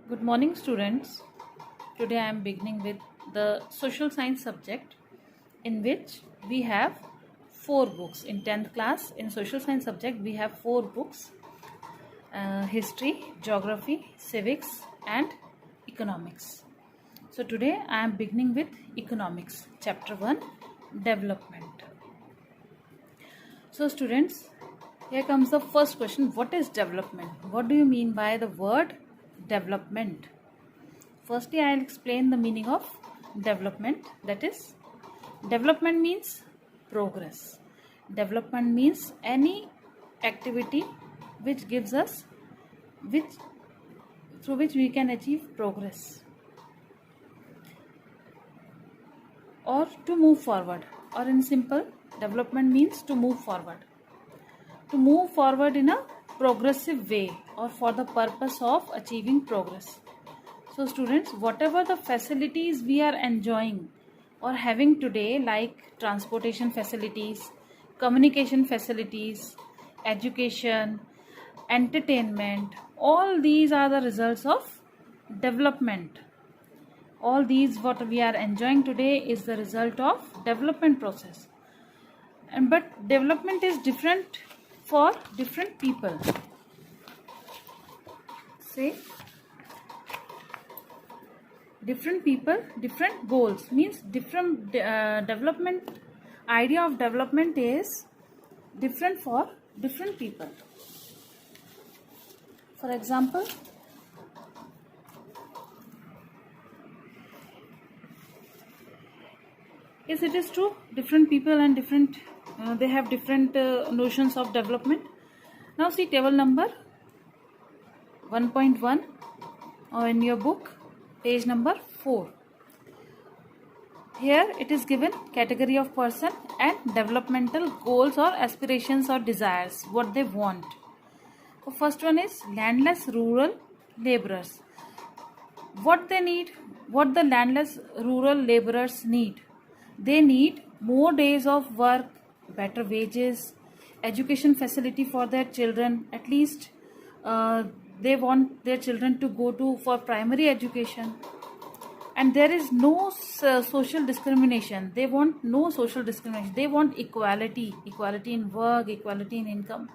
Good morning, students. Today I am beginning with the social science subject, in which we have four books. In 10th class, in social science subject, we have four books: history, geography, civics, and economics. So today I am beginning with economics, chapter 1, development. So students, here comes the first question. What is development? What do you mean by the word development? Firstly, I will explain the meaning of development. That is, development means progress. Development means any activity which gives us, through which we can achieve progress or to move forward. Or in simple, development means to move forward. To move forward in a progressive way or for the purpose of achieving progress. So students, whatever the facilities we are enjoying or having today, like transportation facilities, communication facilities, education, entertainment, all these are the results of development. All these what we are enjoying today is the result of development process. But development is different for different people. Say, different people, different goals, means different development. Idea of development is different for different people. For example, yes, it is true, different people and different they have different notions of development. Now see table number 1.1 in your book, page number 4. Here it is given category of person and developmental goals or aspirations or desires, what they want. The first one is landless rural laborers. What they need, what the landless rural laborers need. They need more days of work, better wages, education facility for their children. At least they want their children to go to for primary education. And there is no social discrimination. They want no social discrimination. They want equality in work, equality in income.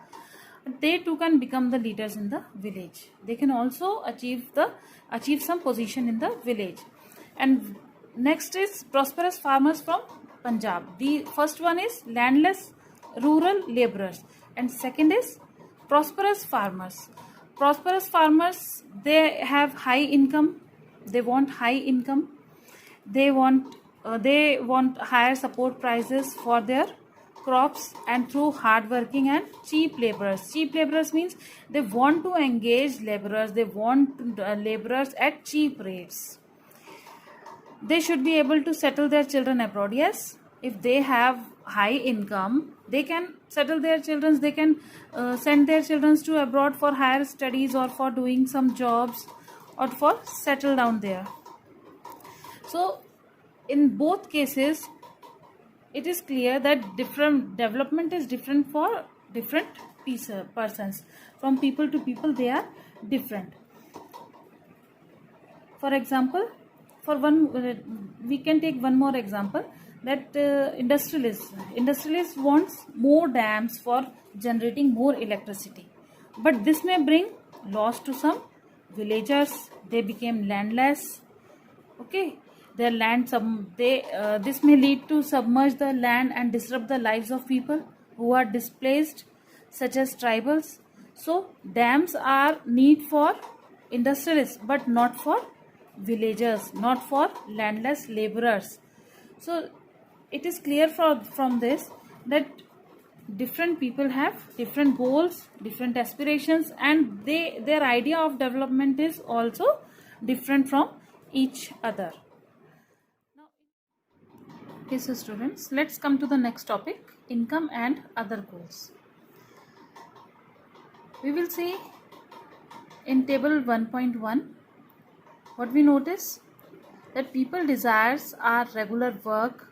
They too can become the leaders in the village. They can also achieve some position in the village. And next is prosperous farmers from Punjab. The first one is landless rural laborers, and second is prosperous farmers. Prosperous farmers, they have high income. They want high income. They want higher support prices for their crops, and through hard working and cheap laborers. Cheap laborers means they want to engage laborers. They want laborers at cheap rates. They should be able to settle their children abroad. Yes, if they have high income, they can settle their children. They can send their children to abroad for higher studies or for doing some jobs or for settle down there. So in both cases, it is clear that different development is different for different persons. From people to people, they are different. For example, we can take one more example, that industrialist wants more dams for generating more electricity, but this may bring loss to some villagers. They became landless. Okay, their land this may lead to submerge the land and disrupt the lives of people who are displaced, such as tribals. So dams are need for industrialists, but not for villagers, not for landless laborers. So it is clear from this that different people have different goals, different aspirations, and their idea of development is also different from each other. Now, okay, so students, let's come to the next topic, income and other goals. We will see in table 1.1, what we notice, that people desires are regular work,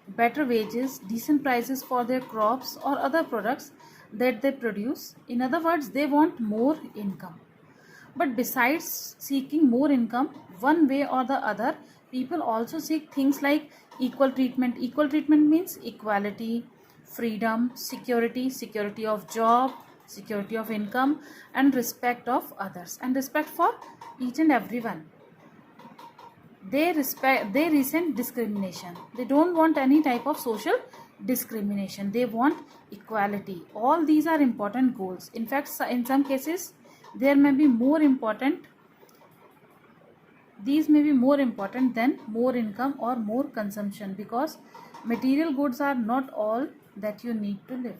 better wages, decent prices for their crops or other products that they produce. In other words, they want more income. But besides seeking more income, one way or the other, people also seek things like equal treatment. Equal treatment means equality, freedom, security, security of job, security of income, and respect of others, and respect for each and everyone. They resent discrimination. They don't want any type of social discrimination. They want equality. All these are important goals. In fact, in some cases, there may be more important. These may be more important than more income or more consumption, because material goods are not all that you need to live.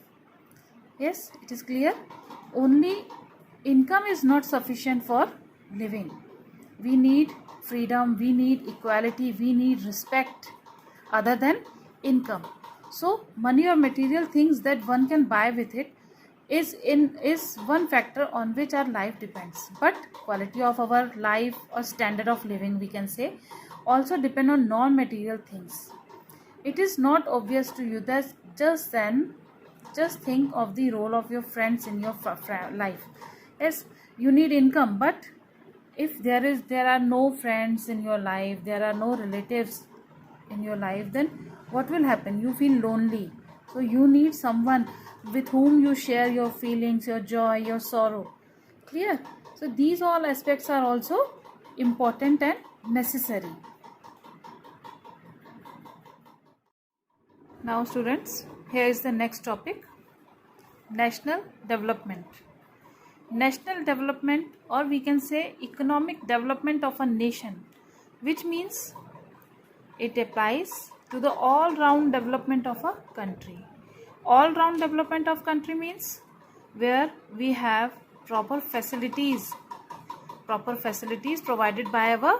Yes, it is clear. Only income is not sufficient for living. We need freedom, we need equality, we need respect other than income. So money or material things that one can buy with it is one factor on which our life depends. But quality of our life or standard of living, we can say, also depend on non-material things. It is not obvious to you that just think of the role of your friends in your life. Yes, you need income, but if there are no friends in your life, there are no relatives in your life, then what will happen? You feel lonely. So you need someone with whom you share your feelings, your joy, your sorrow. Clear? So these all aspects are also important and necessary. Now students, here is the next topic: national development. National development, or we can say economic development of a nation, which means it applies to the all-round development of a country. All-round development of country means where we have proper facilities provided by our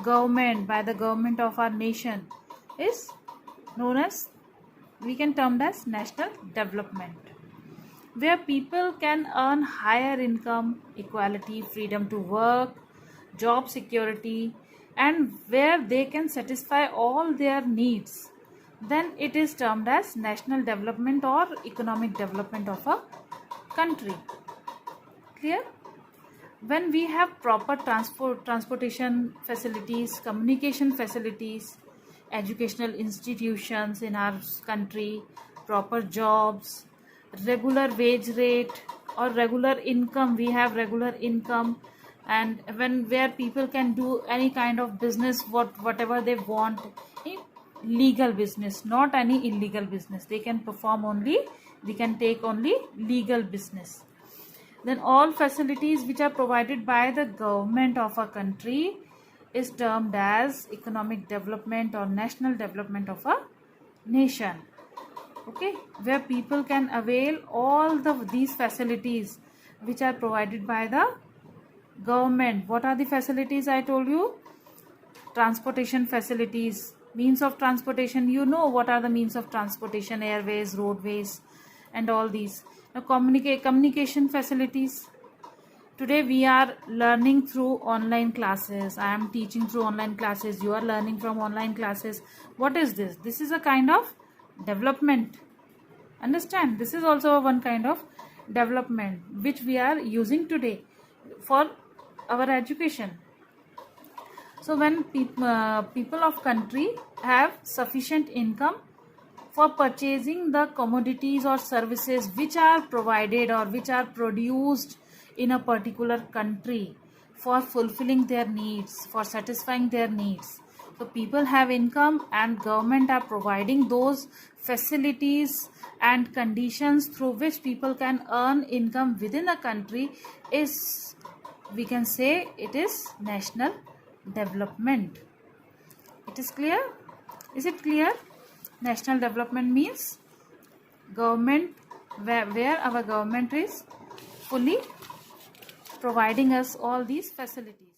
government, by the government of our nation, is known as, we can term as national development. Where people can earn higher income, equality, freedom to work, job security, and where they can satisfy all their needs, then it is termed as national development or economic development of a country. Clear? When we have proper transportation facilities, communication facilities, educational institutions in our country, proper jobs, regular wage rate or regular income, we have regular income, and where people can do any kind of business, whatever they want, legal business, not any illegal business. They can take only legal business. Then all facilities which are provided by the government of a country is termed as economic development or national development of a nation. Okay, where people can avail all these facilities which are provided by the government. What are the facilities I told you? Transportation facilities, means of transportation. You know what are the means of transportation: airways, roadways, and all these. Now communication facilities. Today we are learning through online classes. I am teaching through online classes. You are learning from online classes. What is this? This is a kind of development. Understand? This is also one kind of development which we are using today for our education. So when people of country have sufficient income for purchasing the commodities or services which are provided or which are produced in a particular country, for fulfilling their needs, for satisfying their needs. So people have income and government are providing those facilities and conditions through which people can earn income within a country, is, we can say, it is national development. It is clear? Is it clear? National development means government, where our government is fully providing us all these facilities.